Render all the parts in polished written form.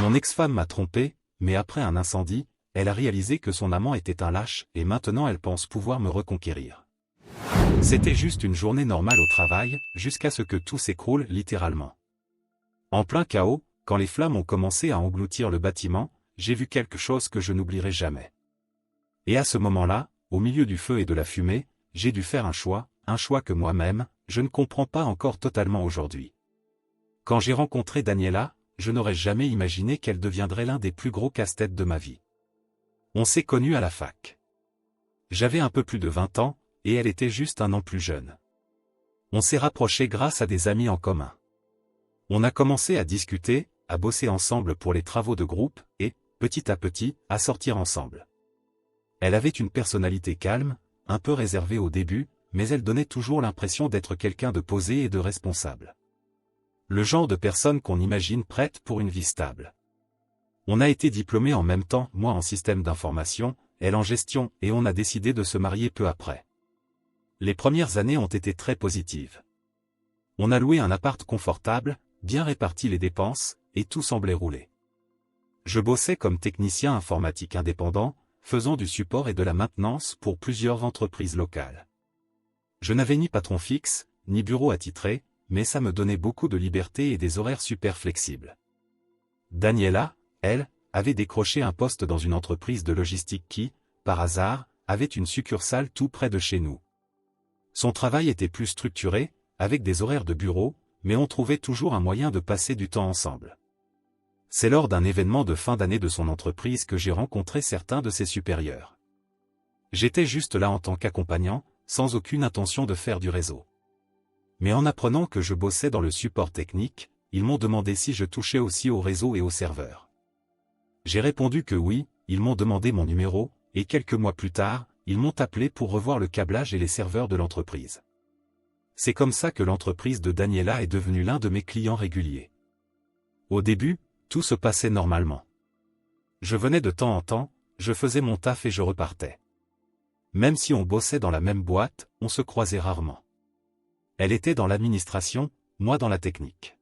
Mon ex-femme m'a trompé, mais après un incendie, elle a réalisé que son amant était un lâche et maintenant elle pense pouvoir me reconquérir. C'était juste une journée normale au travail, jusqu'à ce que tout s'écroule littéralement. En plein chaos, quand les flammes ont commencé à engloutir le bâtiment, j'ai vu quelque chose que je n'oublierai jamais. Et à ce moment-là, au milieu du feu et de la fumée, j'ai dû faire un choix que moi-même, je ne comprends pas encore totalement aujourd'hui. Quand j'ai rencontré Daniela, je n'aurais jamais imaginé qu'elle deviendrait l'un des plus gros casse-têtes de ma vie. On s'est connus à la fac. J'avais un peu plus de 20 ans, et elle était juste un an plus jeune. On s'est rapprochés grâce à des amis en commun. On a commencé à discuter, à bosser ensemble pour les travaux de groupe, et, petit à petit, à sortir ensemble. Elle avait une personnalité calme, un peu réservée au début, mais elle donnait toujours l'impression d'être quelqu'un de posé et de responsable. Le genre de personne qu'on imagine prête pour une vie stable. On a été diplômés en même temps, moi en système d'information, elle en gestion, et on a décidé de se marier peu après. Les premières années ont été très positives. On a loué un appart confortable, bien réparti les dépenses, et tout semblait rouler. Je bossais comme technicien informatique indépendant, faisant du support et de la maintenance pour plusieurs entreprises locales. Je n'avais ni patron fixe, ni bureau attitré, mais ça me donnait beaucoup de liberté et des horaires super flexibles. Daniela, elle, avait décroché un poste dans une entreprise de logistique qui, par hasard, avait une succursale tout près de chez nous. Son travail était plus structuré, avec des horaires de bureau, mais on trouvait toujours un moyen de passer du temps ensemble. C'est lors d'un événement de fin d'année de son entreprise que j'ai rencontré certains de ses supérieurs. J'étais juste là en tant qu'accompagnant, sans aucune intention de faire du réseau. Mais en apprenant que je bossais dans le support technique, ils m'ont demandé si je touchais aussi au réseau et aux serveurs. J'ai répondu que oui, ils m'ont demandé mon numéro, et quelques mois plus tard, ils m'ont appelé pour revoir le câblage et les serveurs de l'entreprise. C'est comme ça que l'entreprise de Daniela est devenue l'un de mes clients réguliers. Au début, tout se passait normalement. Je venais de temps en temps, je faisais mon taf et je repartais. Même si on bossait dans la même boîte, on se croisait rarement. Elle était dans l'administration, moi dans la technique.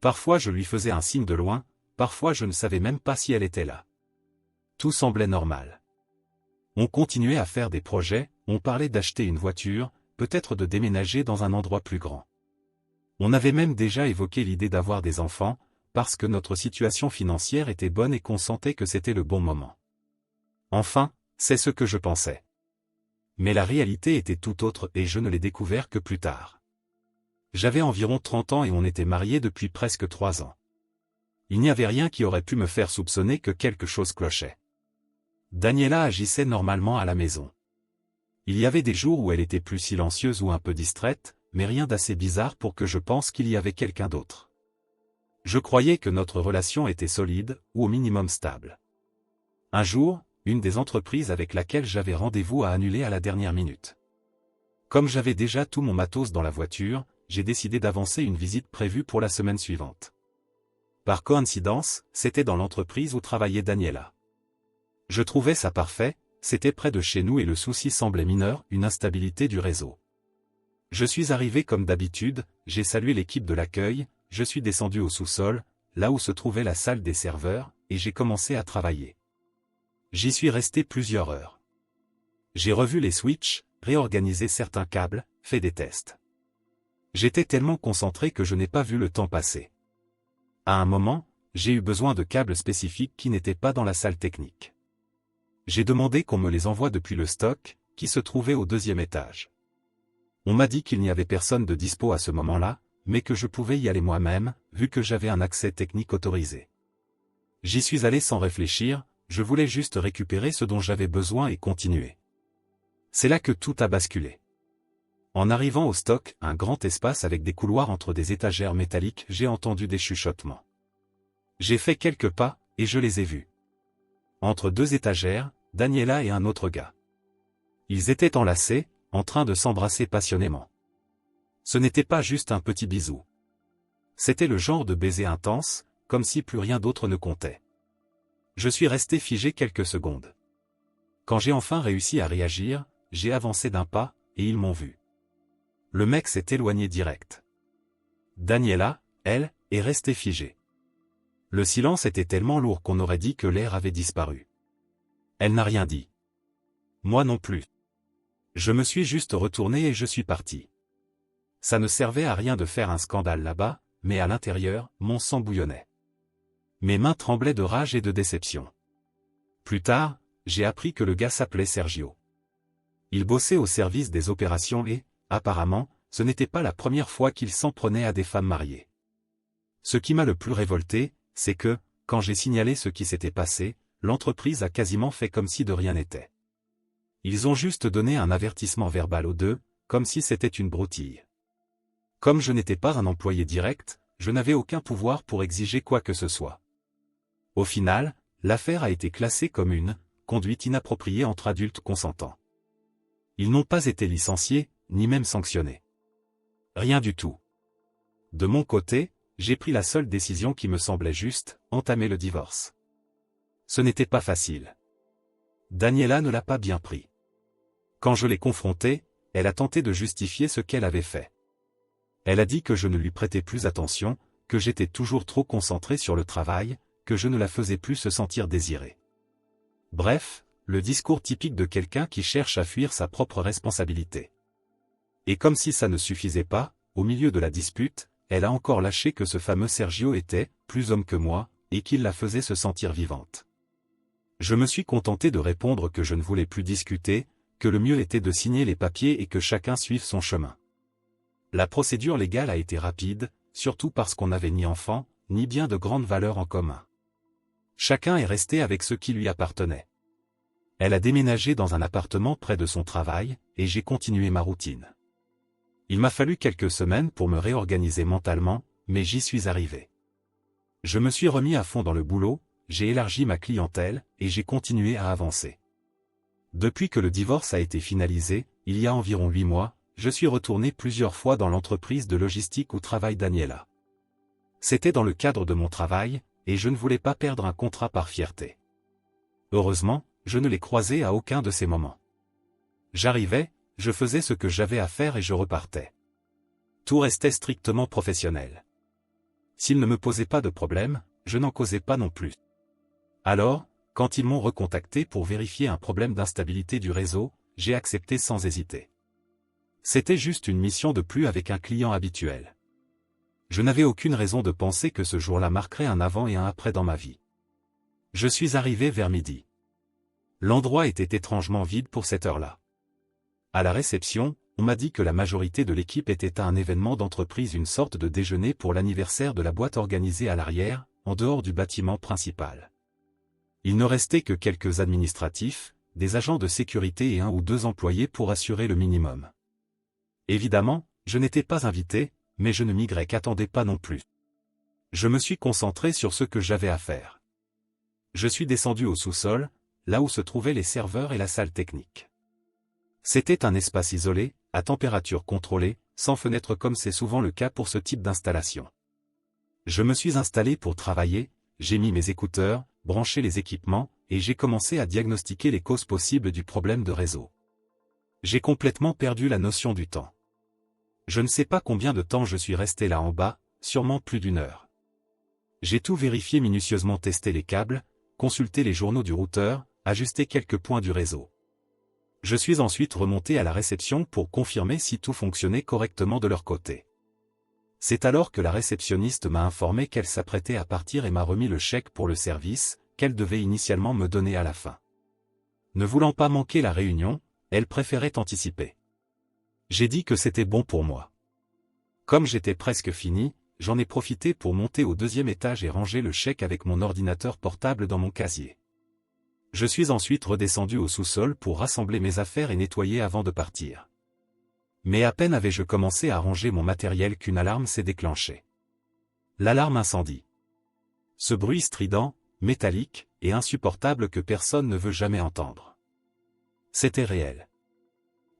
Parfois je lui faisais un signe de loin, parfois je ne savais même pas si elle était là. Tout semblait normal. On continuait à faire des projets, on parlait d'acheter une voiture, peut-être de déménager dans un endroit plus grand. On avait même déjà évoqué l'idée d'avoir des enfants, parce que notre situation financière était bonne et qu'on sentait que c'était le bon moment. Enfin, c'est ce que je pensais. Mais la réalité était tout autre et je ne l'ai découvert que plus tard. J'avais environ 30 ans et on était mariés depuis presque 3 ans. Il n'y avait rien qui aurait pu me faire soupçonner que quelque chose clochait. Daniela agissait normalement à la maison. Il y avait des jours où elle était plus silencieuse ou un peu distraite, mais rien d'assez bizarre pour que je pense qu'il y avait quelqu'un d'autre. Je croyais que notre relation était solide, ou au minimum stable. Un jour, une des entreprises avec laquelle j'avais rendez-vous a annulé à la dernière minute. Comme j'avais déjà tout mon matos dans la voiture, j'ai décidé d'avancer une visite prévue pour la semaine suivante. Par coïncidence, c'était dans l'entreprise où travaillait Daniela. Je trouvais ça parfait, c'était près de chez nous et le souci semblait mineur, une instabilité du réseau. Je suis arrivé comme d'habitude, j'ai salué l'équipe de l'accueil, je suis descendu au sous-sol, là où se trouvait la salle des serveurs, et j'ai commencé à travailler. J'y suis resté plusieurs heures. J'ai revu les switches, réorganisé certains câbles, fait des tests. J'étais tellement concentré que je n'ai pas vu le temps passer. À un moment, j'ai eu besoin de câbles spécifiques qui n'étaient pas dans la salle technique. J'ai demandé qu'on me les envoie depuis le stock, qui se trouvait au 2e étage. On m'a dit qu'il n'y avait personne de dispo à ce moment-là, mais que je pouvais y aller moi-même, vu que j'avais un accès technique autorisé. J'y suis allé sans réfléchir, je voulais juste récupérer ce dont j'avais besoin et continuer. C'est là que tout a basculé. En arrivant au stock, un grand espace avec des couloirs entre des étagères métalliques, j'ai entendu des chuchotements. J'ai fait quelques pas, et je les ai vus. Entre 2 étagères, Daniela et un autre gars. Ils étaient enlacés, en train de s'embrasser passionnément. Ce n'était pas juste un petit bisou. C'était le genre de baiser intense, comme si plus rien d'autre ne comptait. Je suis resté figé quelques secondes. Quand j'ai enfin réussi à réagir, j'ai avancé d'un pas, et ils m'ont vu. Le mec s'est éloigné direct. Daniela, elle, est restée figée. Le silence était tellement lourd qu'on aurait dit que l'air avait disparu. Elle n'a rien dit. Moi non plus. Je me suis juste retourné et je suis parti. Ça ne servait à rien de faire un scandale là-bas, mais à l'intérieur, mon sang bouillonnait. Mes mains tremblaient de rage et de déception. Plus tard, j'ai appris que le gars s'appelait Sergio. Il bossait au service des opérations et, apparemment, ce n'était pas la première fois qu'il s'en prenait à des femmes mariées. Ce qui m'a le plus révolté, c'est que, quand j'ai signalé ce qui s'était passé, l'entreprise a quasiment fait comme si de rien n'était. Ils ont juste donné un avertissement verbal aux deux, comme si c'était une broutille. Comme je n'étais pas un employé direct, je n'avais aucun pouvoir pour exiger quoi que ce soit. Au final, l'affaire a été classée comme une conduite inappropriée entre adultes consentants. Ils n'ont pas été licenciés, ni même sanctionnés. Rien du tout. De mon côté, j'ai pris la seule décision qui me semblait juste, entamer le divorce. Ce n'était pas facile. Daniela ne l'a pas bien pris. Quand je l'ai confrontée, elle a tenté de justifier ce qu'elle avait fait. Elle a dit que je ne lui prêtais plus attention, que j'étais toujours trop concentré sur le travail, que je ne la faisais plus se sentir désirée. Bref, le discours typique de quelqu'un qui cherche à fuir sa propre responsabilité. Et comme si ça ne suffisait pas, au milieu de la dispute, elle a encore lâché que ce fameux Sergio était plus homme que moi, et qu'il la faisait se sentir vivante. Je me suis contenté de répondre que je ne voulais plus discuter, que le mieux était de signer les papiers et que chacun suive son chemin. La procédure légale a été rapide, surtout parce qu'on n'avait ni enfant, ni bien de grandes valeurs en commun. Chacun est resté avec ce qui lui appartenait. Elle a déménagé dans un appartement près de son travail, et j'ai continué ma routine. Il m'a fallu quelques semaines pour me réorganiser mentalement, mais j'y suis arrivé. Je me suis remis à fond dans le boulot, j'ai élargi ma clientèle, et j'ai continué à avancer. Depuis que le divorce a été finalisé, il y a environ 8 mois, je suis retourné plusieurs fois dans l'entreprise de logistique où travaille Daniela. C'était dans le cadre de mon travail, et je ne voulais pas perdre un contrat par fierté. Heureusement, je ne l'ai croisé à aucun de ces moments. J'arrivais, je faisais ce que j'avais à faire et je repartais. Tout restait strictement professionnel. S'il ne me posait pas de problème, je n'en causais pas non plus. Alors, quand ils m'ont recontacté pour vérifier un problème d'instabilité du réseau, j'ai accepté sans hésiter. C'était juste une mission de plus avec un client habituel. Je n'avais aucune raison de penser que ce jour-là marquerait un avant et un après dans ma vie. Je suis arrivé vers midi. L'endroit était étrangement vide pour cette heure-là. À la réception, on m'a dit que la majorité de l'équipe était à un événement d'entreprise, une sorte de déjeuner pour l'anniversaire de la boîte organisé à l'arrière, en dehors du bâtiment principal. Il ne restait que quelques administratifs, des agents de sécurité et 1 ou 2 employés pour assurer le minimum. Évidemment, je n'étais pas invité, mais je ne m'y attendais pas non plus. Je me suis concentré sur ce que j'avais à faire. Je suis descendu au sous-sol, là où se trouvaient les serveurs et la salle technique. C'était un espace isolé, à température contrôlée, sans fenêtre comme c'est souvent le cas pour ce type d'installation. Je me suis installé pour travailler, j'ai mis mes écouteurs, branché les équipements, et j'ai commencé à diagnostiquer les causes possibles du problème de réseau. J'ai complètement perdu la notion du temps. Je ne sais pas combien de temps je suis resté là en bas, sûrement plus d'1 heure. J'ai tout vérifié minutieusement, testé les câbles, consulté les journaux du routeur, ajusté quelques points du réseau. Je suis ensuite remonté à la réception pour confirmer si tout fonctionnait correctement de leur côté. C'est alors que la réceptionniste m'a informé qu'elle s'apprêtait à partir et m'a remis le chèque pour le service, qu'elle devait initialement me donner à la fin. Ne voulant pas manquer la réunion, elle préférait anticiper. J'ai dit que c'était bon pour moi. Comme j'étais presque fini, j'en ai profité pour monter au 2e étage et ranger le chèque avec mon ordinateur portable dans mon casier. Je suis ensuite redescendu au sous-sol pour rassembler mes affaires et nettoyer avant de partir. Mais à peine avais-je commencé à ranger mon matériel qu'une alarme s'est déclenchée. L'alarme incendie. Ce bruit strident, métallique, et insupportable que personne ne veut jamais entendre. C'était réel.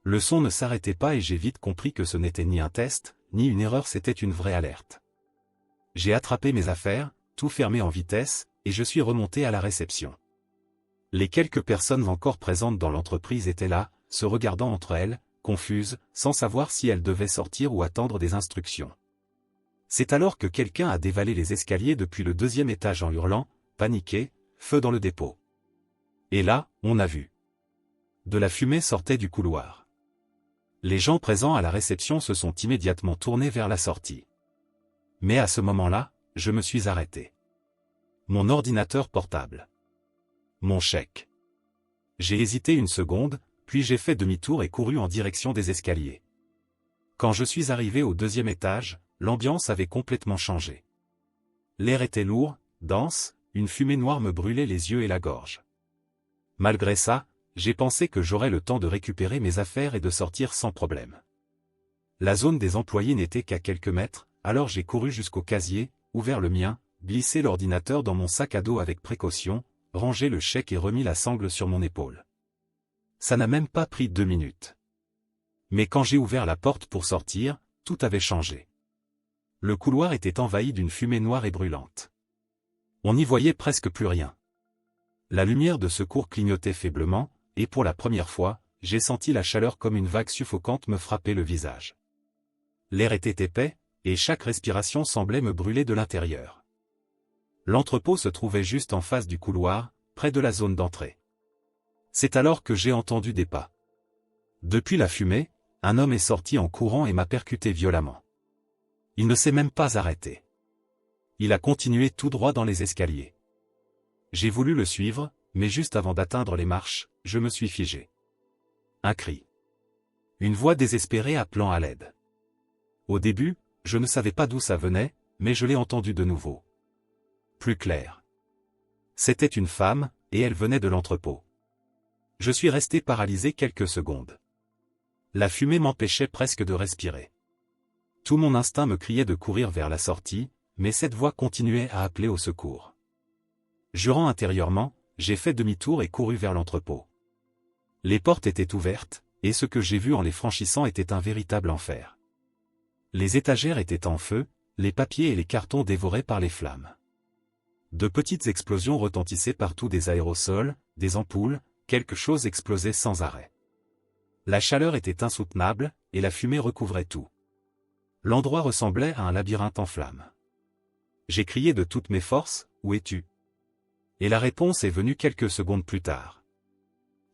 Le son ne s'arrêtait pas et j'ai vite compris que ce n'était ni un test, ni une erreur, c'était une vraie alerte. J'ai attrapé mes affaires, tout fermé en vitesse, et je suis remonté à la réception. Les quelques personnes encore présentes dans l'entreprise étaient là, se regardant entre elles, confuses, sans savoir si elles devaient sortir ou attendre des instructions. C'est alors que quelqu'un a dévalé les escaliers depuis le 2e étage en hurlant, paniqué, feu dans le dépôt. Et là, on a vu. De la fumée sortait du couloir. Les gens présents à la réception se sont immédiatement tournés vers la sortie. Mais à ce moment-là, je me suis arrêté. Mon ordinateur portable. Mon chèque. J'ai hésité une seconde, puis j'ai fait demi-tour et couru en direction des escaliers. Quand je suis arrivé au 2e étage, l'ambiance avait complètement changé. L'air était lourd, dense, une fumée noire me brûlait les yeux et la gorge. Malgré ça, j'ai pensé que j'aurais le temps de récupérer mes affaires et de sortir sans problème. La zone des employés n'était qu'à quelques mètres, alors j'ai couru jusqu'au casier, ouvert le mien, glissé l'ordinateur dans mon sac à dos avec précaution, rangé le chèque et remis la sangle sur mon épaule. Ça n'a même pas pris 2 minutes. Mais quand j'ai ouvert la porte pour sortir, tout avait changé. Le couloir était envahi d'une fumée noire et brûlante. On n'y voyait presque plus rien. La lumière de secours clignotait faiblement, et pour la première fois, j'ai senti la chaleur comme une vague suffocante me frapper le visage. L'air était épais, et chaque respiration semblait me brûler de l'intérieur. L'entrepôt se trouvait juste en face du couloir, près de la zone d'entrée. C'est alors que j'ai entendu des pas. Depuis la fumée, un homme est sorti en courant et m'a percuté violemment. Il ne s'est même pas arrêté. Il a continué tout droit dans les escaliers. J'ai voulu le suivre, mais juste avant d'atteindre les marches, je me suis figé. Un cri. Une voix désespérée appelant à l'aide. Au début, je ne savais pas d'où ça venait, mais je l'ai entendu de nouveau. Plus clair. C'était une femme, et elle venait de l'entrepôt. Je suis resté paralysé quelques secondes. La fumée m'empêchait presque de respirer. Tout mon instinct me criait de courir vers la sortie, mais cette voix continuait à appeler au secours. Jurant intérieurement, j'ai fait demi-tour et couru vers l'entrepôt. Les portes étaient ouvertes, et ce que j'ai vu en les franchissant était un véritable enfer. Les étagères étaient en feu, les papiers et les cartons dévorés par les flammes. De petites explosions retentissaient partout, des aérosols, des ampoules, quelque chose explosait sans arrêt. La chaleur était insoutenable, et la fumée recouvrait tout. L'endroit ressemblait à un labyrinthe en flammes. J'ai crié de toutes mes forces, « Où es-tu » Et la réponse est venue quelques secondes plus tard.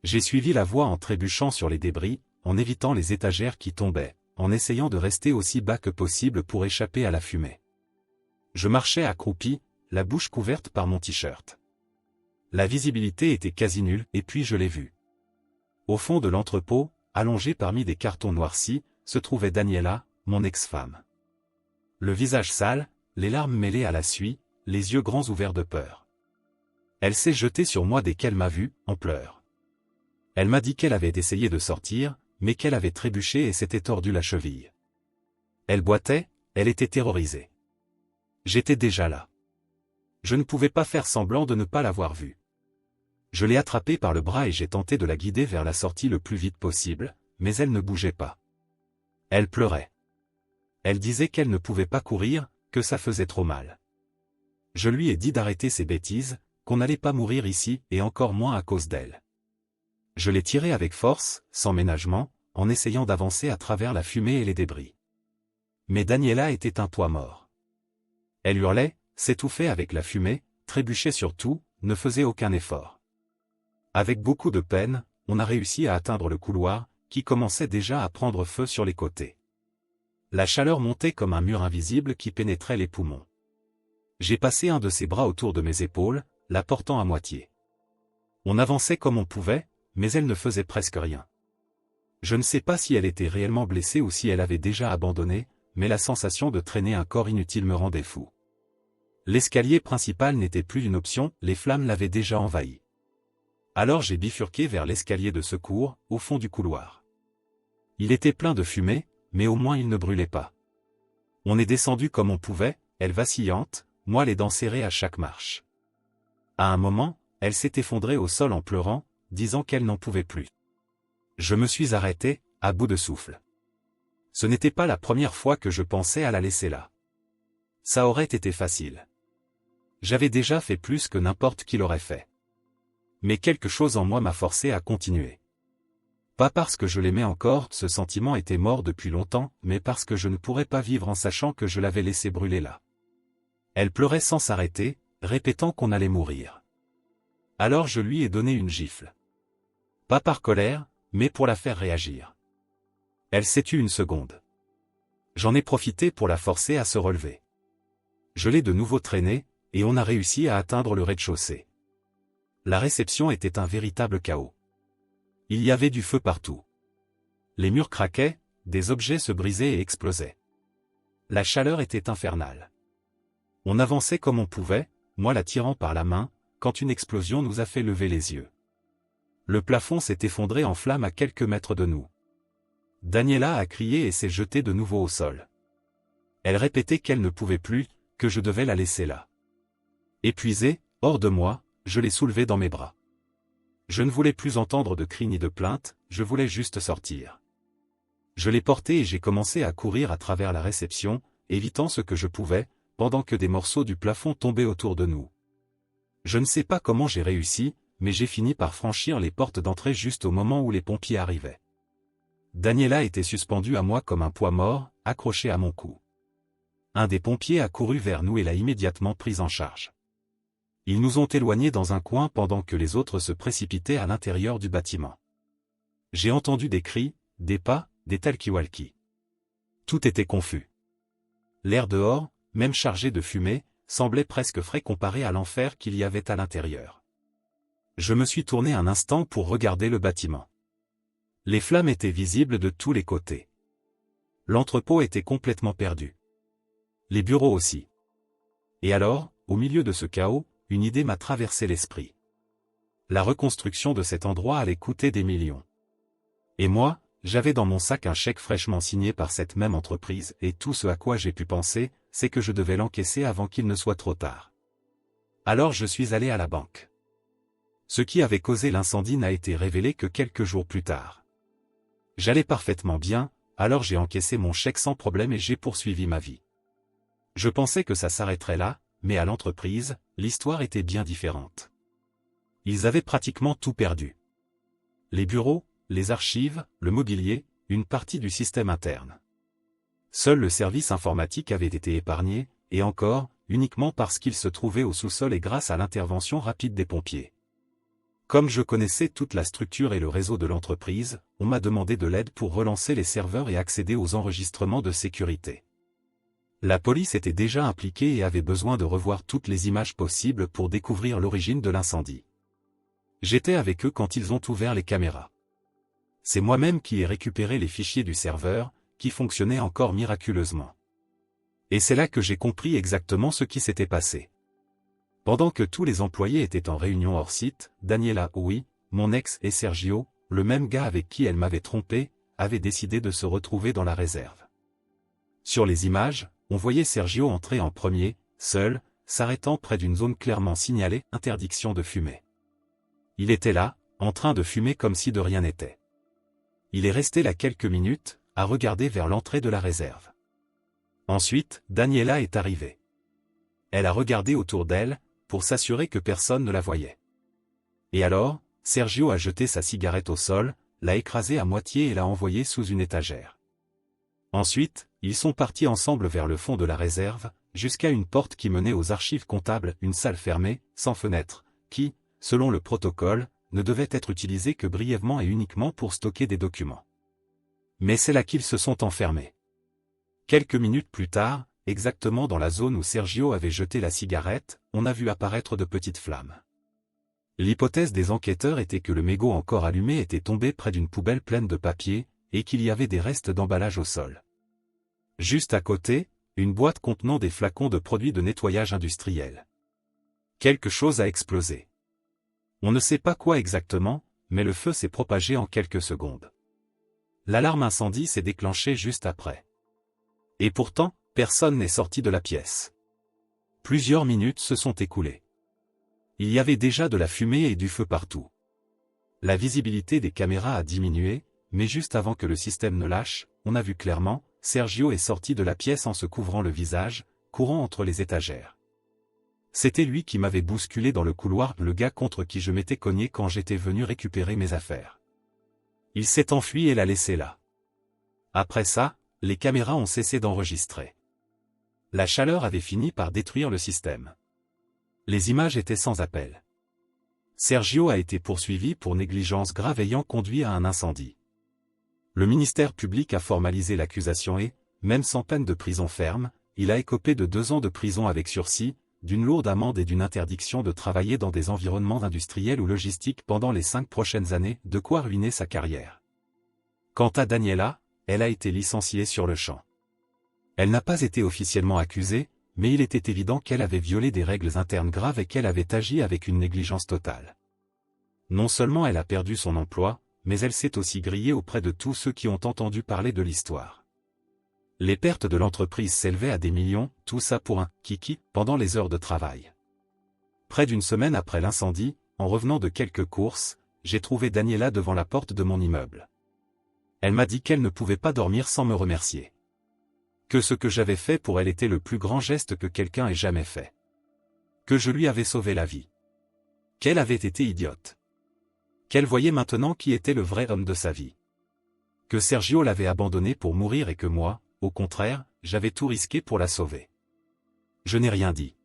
J'ai suivi la voix en trébuchant sur les débris, en évitant les étagères qui tombaient, en essayant de rester aussi bas que possible pour échapper à la fumée. Je marchais accroupi, la bouche couverte par mon t-shirt. La visibilité était quasi nulle, et puis je l'ai vue. Au fond de l'entrepôt, allongée parmi des cartons noircis, se trouvait Daniela, mon ex-femme. Le visage sale, les larmes mêlées à la suie, les yeux grands ouverts de peur. Elle s'est jetée sur moi dès qu'elle m'a vu, en pleurs. Elle m'a dit qu'elle avait essayé de sortir, mais qu'elle avait trébuché et s'était tordu la cheville. Elle boitait, elle était terrorisée. J'étais déjà là. Je ne pouvais pas faire semblant de ne pas l'avoir vue. Je l'ai attrapée par le bras et j'ai tenté de la guider vers la sortie le plus vite possible, mais elle ne bougeait pas. Elle pleurait. Elle disait qu'elle ne pouvait pas courir, que ça faisait trop mal. Je lui ai dit d'arrêter ses bêtises, qu'on n'allait pas mourir ici et encore moins à cause d'elle. Je l'ai tirée avec force, sans ménagement, en essayant d'avancer à travers la fumée et les débris. Mais Daniela était un poids mort. Elle hurlait, s'étouffait avec la fumée, trébuchait sur tout, ne faisait aucun effort. Avec beaucoup de peine, on a réussi à atteindre le couloir, qui commençait déjà à prendre feu sur les côtés. La chaleur montait comme un mur invisible qui pénétrait les poumons. J'ai passé un de ses bras autour de mes épaules, la portant à moitié. On avançait comme on pouvait, mais elle ne faisait presque rien. Je ne sais pas si elle était réellement blessée ou si elle avait déjà abandonné, mais la sensation de traîner un corps inutile me rendait fou. L'escalier principal n'était plus une option, les flammes l'avaient déjà envahi. Alors j'ai bifurqué vers l'escalier de secours, au fond du couloir. Il était plein de fumée, mais au moins il ne brûlait pas. On est descendu comme on pouvait, elle vacillante, moi les dents serrées à chaque marche. À un moment, elle s'est effondrée au sol en pleurant, disant qu'elle n'en pouvait plus. Je me suis arrêté, à bout de souffle. Ce n'était pas la première fois que je pensais à la laisser là. Ça aurait été facile. J'avais déjà fait plus que n'importe qui l'aurait fait. Mais quelque chose en moi m'a forcé à continuer. Pas parce que je l'aimais encore, ce sentiment était mort depuis longtemps, mais parce que je ne pourrais pas vivre en sachant que je l'avais laissé brûler là. Elle pleurait sans s'arrêter, répétant qu'on allait mourir. Alors je lui ai donné une gifle. Pas par colère, mais pour la faire réagir. Elle s'est tue une seconde. J'en ai profité pour la forcer à se relever. Je l'ai de nouveau traînée, et on a réussi à atteindre le rez-de-chaussée. La réception était un véritable chaos. Il y avait du feu partout. Les murs craquaient, des objets se brisaient et explosaient. La chaleur était infernale. On avançait comme on pouvait, moi la tirant par la main, quand une explosion nous a fait lever les yeux. Le plafond s'est effondré en flammes à quelques mètres de nous. Daniela a crié et s'est jetée de nouveau au sol. Elle répétait qu'elle ne pouvait plus, que je devais la laisser là. Épuisée, hors de moi, je l'ai soulevée dans mes bras. Je ne voulais plus entendre de cris ni de plaintes, je voulais juste sortir. Je l'ai portée et j'ai commencé à courir à travers la réception, évitant ce que je pouvais, pendant que des morceaux du plafond tombaient autour de nous. Je ne sais pas comment j'ai réussi, mais j'ai fini par franchir les portes d'entrée juste au moment où les pompiers arrivaient. Daniela était suspendue à moi comme un poids mort, accroché à mon cou. Un des pompiers a couru vers nous et l'a immédiatement prise en charge. Ils nous ont éloignés dans un coin pendant que les autres se précipitaient à l'intérieur du bâtiment. J'ai entendu des cris, des pas, des talkie-walkie. Tout était confus. L'air dehors, même chargé de fumée, semblait presque frais comparé à l'enfer qu'il y avait à l'intérieur. Je me suis tourné un instant pour regarder le bâtiment. Les flammes étaient visibles de tous les côtés. L'entrepôt était complètement perdu. Les bureaux aussi. Et alors, au milieu de ce chaos, une idée m'a traversé l'esprit. La reconstruction de cet endroit allait coûter des millions. Et moi, j'avais dans mon sac un chèque fraîchement signé par cette même entreprise, et tout ce à quoi j'ai pu penser, c'est que je devais l'encaisser avant qu'il ne soit trop tard. Alors je suis allé à la banque. Ce qui avait causé l'incendie n'a été révélé que quelques jours plus tard. J'allais parfaitement bien, alors j'ai encaissé mon chèque sans problème et j'ai poursuivi ma vie. Je pensais que ça s'arrêterait là, mais à l'entreprise, l'histoire était bien différente. Ils avaient pratiquement tout perdu. Les bureaux, les archives, le mobilier, une partie du système interne. Seul le service informatique avait été épargné, et encore, uniquement parce qu'il se trouvait au sous-sol et grâce à l'intervention rapide des pompiers. Comme je connaissais toute la structure et le réseau de l'entreprise, on m'a demandé de l'aide pour relancer les serveurs et accéder aux enregistrements de sécurité. La police était déjà impliquée et avait besoin de revoir toutes les images possibles pour découvrir l'origine de l'incendie. J'étais avec eux quand ils ont ouvert les caméras. C'est moi-même qui ai récupéré les fichiers du serveur, qui fonctionnait encore miraculeusement. Et c'est là que j'ai compris exactement ce qui s'était passé. Pendant que tous les employés étaient en réunion hors site, Daniela, oui, mon ex et Sergio, le même gars avec qui elle m'avait trompé, avaient décidé de se retrouver dans la réserve. Sur les images, on voyait Sergio entrer en premier, seul, s'arrêtant près d'une zone clairement signalée « interdiction de fumer ». Il était là, en train de fumer comme si de rien n'était. Il est resté là quelques minutes, à regarder vers l'entrée de la réserve. Ensuite, Daniela est arrivée. Elle a regardé autour d'elle, pour s'assurer que personne ne la voyait. Et alors, Sergio a jeté sa cigarette au sol, l'a écrasée à moitié et l'a envoyée sous une étagère. Ensuite, ils sont partis ensemble vers le fond de la réserve, jusqu'à une porte qui menait aux archives comptables, une salle fermée, sans fenêtre, qui, selon le protocole, ne devait être utilisée que brièvement et uniquement pour stocker des documents. Mais c'est là qu'ils se sont enfermés. Quelques minutes plus tard, exactement dans la zone où Sergio avait jeté la cigarette, on a vu apparaître de petites flammes. L'hypothèse des enquêteurs était que le mégot encore allumé était tombé près d'une poubelle pleine de papier, et qu'il y avait des restes d'emballage au sol. Juste à côté, une boîte contenant des flacons de produits de nettoyage industriel. Quelque chose a explosé. On ne sait pas quoi exactement, mais le feu s'est propagé en quelques secondes. L'alarme incendie s'est déclenchée juste après. Et pourtant, personne n'est sorti de la pièce. Plusieurs minutes se sont écoulées. Il y avait déjà de la fumée et du feu partout. La visibilité des caméras a diminué, mais juste avant que le système ne lâche, on a vu clairement, Sergio est sorti de la pièce en se couvrant le visage, courant entre les étagères. C'était lui qui m'avait bousculé dans le couloir, le gars contre qui je m'étais cogné quand j'étais venu récupérer mes affaires. Il s'est enfui et l'a laissé là. Après ça, les caméras ont cessé d'enregistrer. La chaleur avait fini par détruire le système. Les images étaient sans appel. Sergio a été poursuivi pour négligence grave ayant conduit à un incendie. Le ministère public a formalisé l'accusation et, même sans peine de prison ferme, il a écopé de 2 ans de prison avec sursis, d'une lourde amende et d'une interdiction de travailler dans des environnements industriels ou logistiques pendant les 5 prochaines années, de quoi ruiner sa carrière. Quant à Daniela, elle a été licenciée sur le champ. Elle n'a pas été officiellement accusée, mais il était évident qu'elle avait violé des règles internes graves et qu'elle avait agi avec une négligence totale. Non seulement elle a perdu son emploi, mais elle s'est aussi grillée auprès de tous ceux qui ont entendu parler de l'histoire. Les pertes de l'entreprise s'élevaient à des millions, tout ça pour un « kiki » pendant les heures de travail. Près d'une semaine après l'incendie, en revenant de quelques courses, j'ai trouvé Daniela devant la porte de mon immeuble. Elle m'a dit qu'elle ne pouvait pas dormir sans me remercier. Que ce que j'avais fait pour elle était le plus grand geste que quelqu'un ait jamais fait. Que je lui avais sauvé la vie. Qu'elle avait été idiote. Qu'elle voyait maintenant qui était le vrai homme de sa vie. Que Sergio l'avait abandonnée pour mourir et que moi, au contraire, j'avais tout risqué pour la sauver. Je n'ai rien dit.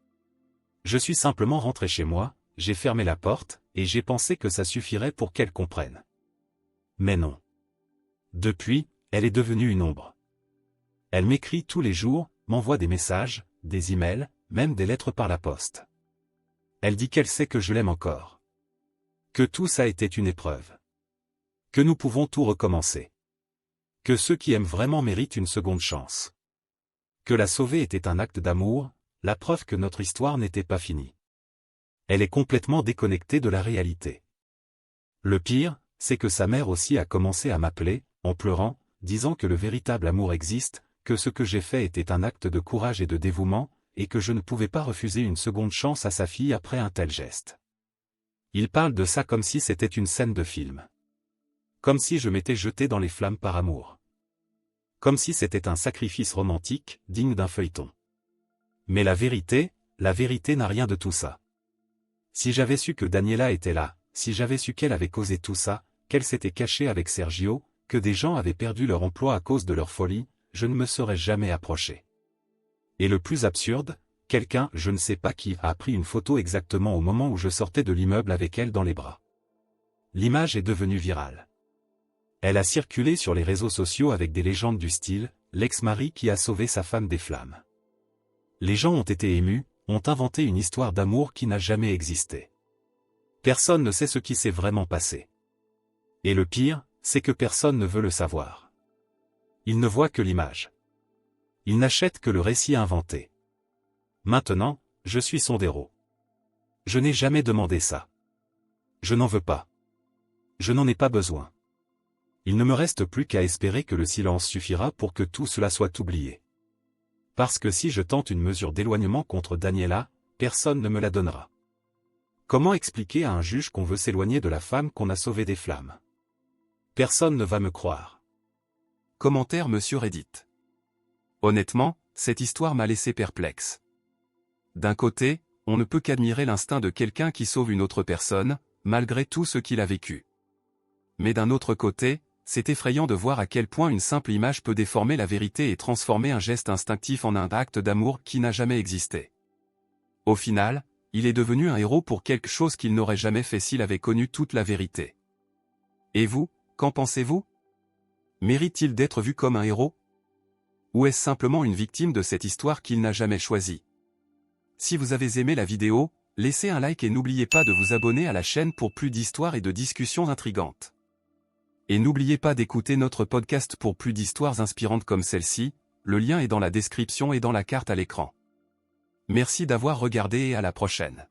Je suis simplement rentré chez moi, j'ai fermé la porte, et j'ai pensé que ça suffirait pour qu'elle comprenne. Mais non. Depuis, elle est devenue une ombre. Elle m'écrit tous les jours, m'envoie des messages, des emails, même des lettres par la poste. Elle dit qu'elle sait que je l'aime encore. Que tout ça était une épreuve. Que nous pouvons tout recommencer. Que ceux qui aiment vraiment méritent une seconde chance. Que la sauver était un acte d'amour, la preuve que notre histoire n'était pas finie. Elle est complètement déconnectée de la réalité. Le pire, c'est que sa mère aussi a commencé à m'appeler, en pleurant, disant que le véritable amour existe, que ce que j'ai fait était un acte de courage et de dévouement, et que je ne pouvais pas refuser une seconde chance à sa fille après un tel geste. Il parle de ça comme si c'était une scène de film. Comme si je m'étais jeté dans les flammes par amour. Comme si c'était un sacrifice romantique, digne d'un feuilleton. Mais la vérité n'a rien de tout ça. Si j'avais su que Daniela était là, si j'avais su qu'elle avait causé tout ça, qu'elle s'était cachée avec Sergio, que des gens avaient perdu leur emploi à cause de leur folie, je ne me serais jamais approché. Et le plus absurde, quelqu'un, je ne sais pas qui, a pris une photo exactement au moment où je sortais de l'immeuble avec elle dans les bras. L'image est devenue virale. Elle a circulé sur les réseaux sociaux avec des légendes du style « l'ex-mari qui a sauvé sa femme des flammes ». Les gens ont été émus, ont inventé une histoire d'amour qui n'a jamais existé. Personne ne sait ce qui s'est vraiment passé. Et le pire, c'est que personne ne veut le savoir. Ils ne voient que l'image. Ils n'achètent que le récit inventé. Maintenant, je suis son héros. Je n'ai jamais demandé ça. Je n'en veux pas. Je n'en ai pas besoin. Il ne me reste plus qu'à espérer que le silence suffira pour que tout cela soit oublié. Parce que si je tente une mesure d'éloignement contre Daniela, personne ne me la donnera. Comment expliquer à un juge qu'on veut s'éloigner de la femme qu'on a sauvée des flammes? Personne ne va me croire. Commentaire Monsieur Reddit. Honnêtement, cette histoire m'a laissé perplexe. D'un côté, on ne peut qu'admirer l'instinct de quelqu'un qui sauve une autre personne, malgré tout ce qu'il a vécu. Mais d'un autre côté, c'est effrayant de voir à quel point une simple image peut déformer la vérité et transformer un geste instinctif en un acte d'amour qui n'a jamais existé. Au final, il est devenu un héros pour quelque chose qu'il n'aurait jamais fait s'il avait connu toute la vérité. Et vous, qu'en pensez-vous? Mérite-t-il d'être vu comme un héros? Ou est-ce simplement une victime de cette histoire qu'il n'a jamais choisie? Si vous avez aimé la vidéo, laissez un like et n'oubliez pas de vous abonner à la chaîne pour plus d'histoires et de discussions intrigantes. Et n'oubliez pas d'écouter notre podcast pour plus d'histoires inspirantes comme celle-ci, le lien est dans la description et dans la carte à l'écran. Merci d'avoir regardé et à la prochaine.